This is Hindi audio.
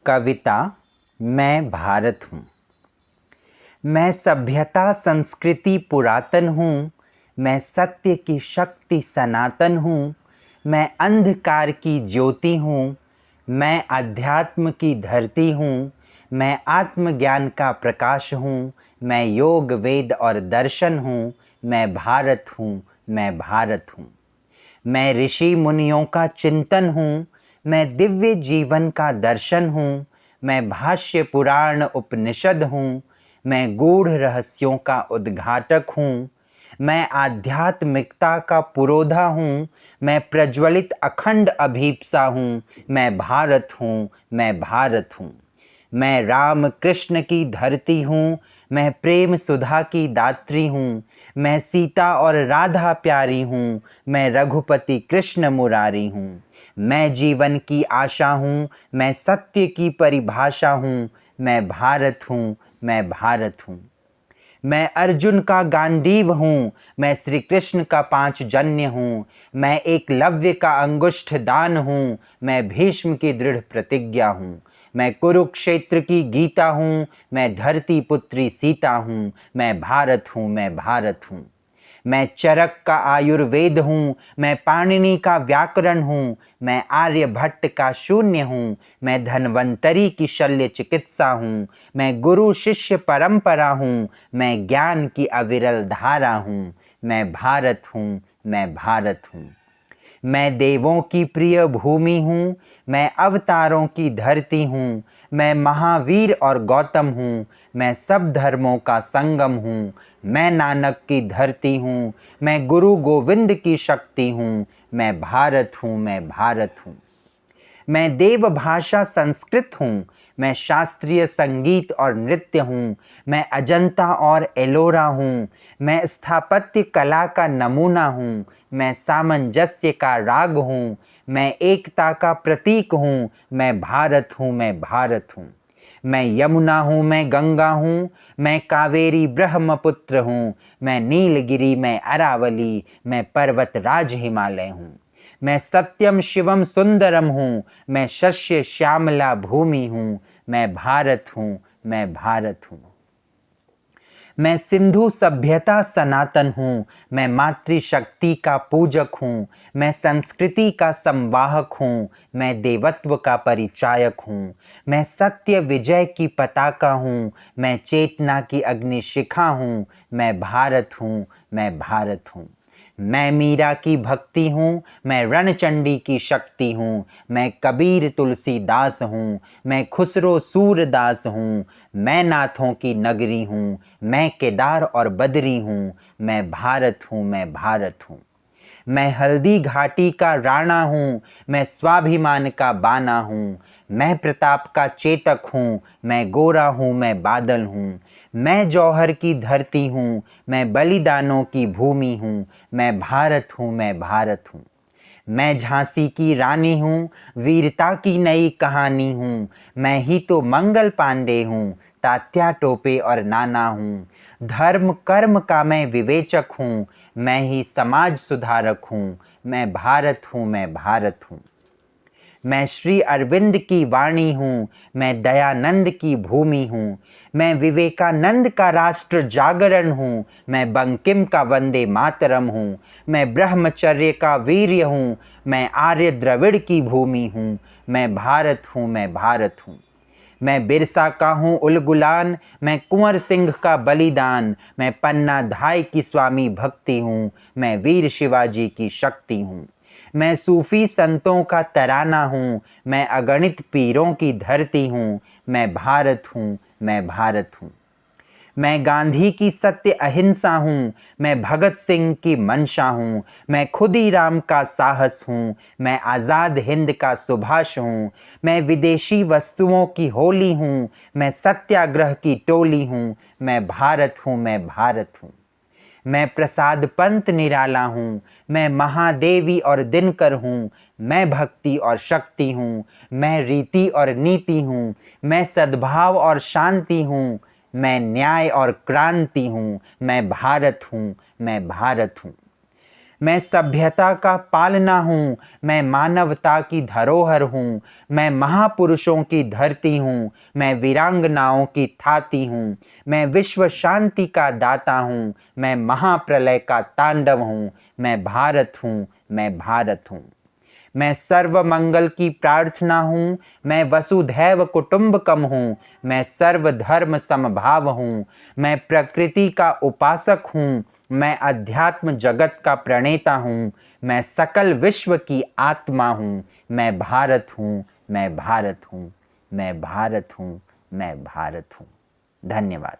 कविता मैं भारत हूँ। मैं सभ्यता संस्कृति पुरातन हूँ, मैं सत्य की शक्ति सनातन हूँ, मैं अंधकार की ज्योति हूँ, मैं अध्यात्म की धरती हूँ, मैं आत्मज्ञान का प्रकाश हूँ, मैं योग वेद और दर्शन हूँ, मैं भारत हूँ, मैं भारत हूँ। मैं ऋषि मुनियों का चिंतन हूँ, मैं दिव्य जीवन का दर्शन हूँ, मैं भाष्य पुराण उपनिषद हूँ, मैं गूढ़ रहस्यों का उद्घाटक हूँ, मैं आध्यात्मिकता का पुरोधा हूँ, मैं प्रज्वलित अखंड अभीप्सा हूँ, मैं भारत हूँ, मैं भारत हूँ। मैं राम कृष्ण की धरती हूँ, मैं प्रेम सुधा की दात्री हूँ, मैं सीता और राधा प्यारी हूँ, मैं रघुपति कृष्ण मुरारी हूँ। मैं जीवन की आशा हूँ, मैं सत्य की परिभाषा हूँ, मैं भारत हूँ, मैं भारत हूँ। मैं अर्जुन का गांडीव हूँ, मैं श्री कृष्ण का पांचजन्य हूँ, मैं एकलव्य का अंगुष्ठ दान हूँ, मैं भीष्म की दृढ़ प्रतिज्ञा हूँ। मैं कुरुक्षेत्र की गीता हूँ, मैं धरती पुत्री सीता हूँ, मैं भारत हूँ, मैं भारत हूँ। मैं चरक का आयुर्वेद हूँ, मैं पाणिनि का व्याकरण हूँ, मैं आर्यभट्ट का शून्य हूँ, मैं धन्वंतरी की शल्य चिकित्सा हूँ, मैं गुरु शिष्य परंपरा हूँ, मैं ज्ञान की अविरल धारा हूँ, मैं भारत हूँ, मैं भारत हूँ। मैं देवों की प्रिय भूमि हूँ, मैं अवतारों की धरती हूँ, मैं महावीर और गौतम हूँ, मैं सब धर्मों का संगम हूँ, मैं नानक की धरती हूँ, मैं गुरु गोविंद की शक्ति हूँ, मैं भारत हूँ, मैं भारत हूँ। मैं देव भाषा संस्कृत हूँ, मैं शास्त्रीय संगीत और नृत्य हूँ, मैं अजंता और एलोरा हूँ, मैं स्थापत्य कला का नमूना हूँ, मैं सामंजस्य का राग हूँ, मैं एकता का प्रतीक हूँ, मैं भारत हूँ, मैं भारत हूँ। मैं यमुना हूँ, मैं गंगा हूँ, मैं कावेरी ब्रह्मपुत्र हूँ, मैं नीलगिरी, मैं अरावली, मैं पर्वतराज हिमालय हूँ। मैं सत्यम शिवम सुंदरम हूँ, मैं शस्य श्यामला भूमि हूँ, मैं भारत हूँ, मैं भारत हूँ। मैं सिंधु सभ्यता सनातन हूँ, मैं मातृशक्ति का पूजक हूँ, मैं संस्कृति का संवाहक हूँ, मैं देवत्व का परिचायक हूँ, मैं सत्य विजय की पताका हूँ, मैं चेतना की अग्निशिखा हूँ, मैं भारत हूँ, मैं भारत हूँ। मैं मीरा की भक्ति हूँ, मैं रणचंडी की शक्ति हूँ, मैं कबीर तुलसीदास हूँ, मैं खुसरो सूरदास हूँ, मैं नाथों की नगरी हूँ, मैं केदार और बद्री हूँ, मैं भारत हूँ, मैं भारत हूँ। मैं हल्दी घाटी का राणा हूँ, मैं स्वाभिमान का बाना हूँ, मैं प्रताप का चेतक हूँ, मैं गोरा हूँ, मैं बादल हूँ, मैं जौहर की धरती हूँ, मैं बलिदानों की भूमि हूँ, मैं भारत हूँ, मैं भारत हूँ। मैं झांसी की रानी हूँ, वीरता की नई कहानी हूँ, मैं ही तो मंगल पांडे हूँ, तात्या टोपे और नाना हूँ। धर्म कर्म का मैं विवेचक हूँ, मैं ही समाज सुधारक हूँ, मैं भारत हूँ, मैं भारत हूँ। मैं श्री अरविंद की वाणी हूँ, मैं दयानंद की भूमि हूँ, मैं विवेकानंद का राष्ट्र जागरण हूँ, मैं बंकिम का वंदे मातरम हूँ, मैं ब्रह्मचर्य का वीर्य हूँ, मैं आर्य द्रविड़ की भूमि हूँ, मैं भारत हूँ, मैं भारत हूँ। मैं बिरसा का हूँ उलगुलान, मैं कुंवर सिंह का बलिदान, मैं पन्ना धाय की स्वामी भक्ति हूँ, मैं वीर शिवाजी की शक्ति हूँ। मैं सूफी संतों का तराना हूँ, मैं अगणित पीरों की धरती हूँ, मैं भारत हूँ, मैं भारत हूँ। मैं गांधी की सत्य अहिंसा हूँ, मैं भगत सिंह की मंशा हूँ, मैं खुदीराम का साहस हूँ, मैं आज़ाद हिंद का सुभाष हूँ, मैं विदेशी वस्तुओं की होली हूँ, मैं सत्याग्रह की टोली हूँ, मैं भारत हूँ, मैं भारत हूँ। मैं प्रसाद पंत निराला हूँ, मैं महादेवी और दिनकर हूँ, मैं भक्ति और शक्ति हूँ, मैं रीति और नीति हूँ, मैं सद्भाव और शांति हूँ, मैं न्याय और क्रांति हूँ, मैं भारत हूँ, मैं भारत हूँ। मैं सभ्यता का पालना हूँ, मैं मानवता की धरोहर हूँ, मैं महापुरुषों की धरती हूँ, मैं वीरांगनाओं की थाती हूँ, मैं विश्व शांति का दाता हूँ, मैं महाप्रलय का तांडव हूँ, मैं भारत हूँ, मैं भारत हूँ। मैं सर्व मंगल की प्रार्थना हूँ, मैं वसुधैव कुटुंबकम हूँ, मैं सर्वधर्म समभाव हूँ, मैं प्रकृति का उपासक हूँ, मैं अध्यात्म जगत का प्रणेता हूँ, मैं सकल विश्व की आत्मा हूँ, मैं भारत हूँ, मैं भारत हूँ, मैं भारत हूँ, मैं भारत हूँ। धन्यवाद।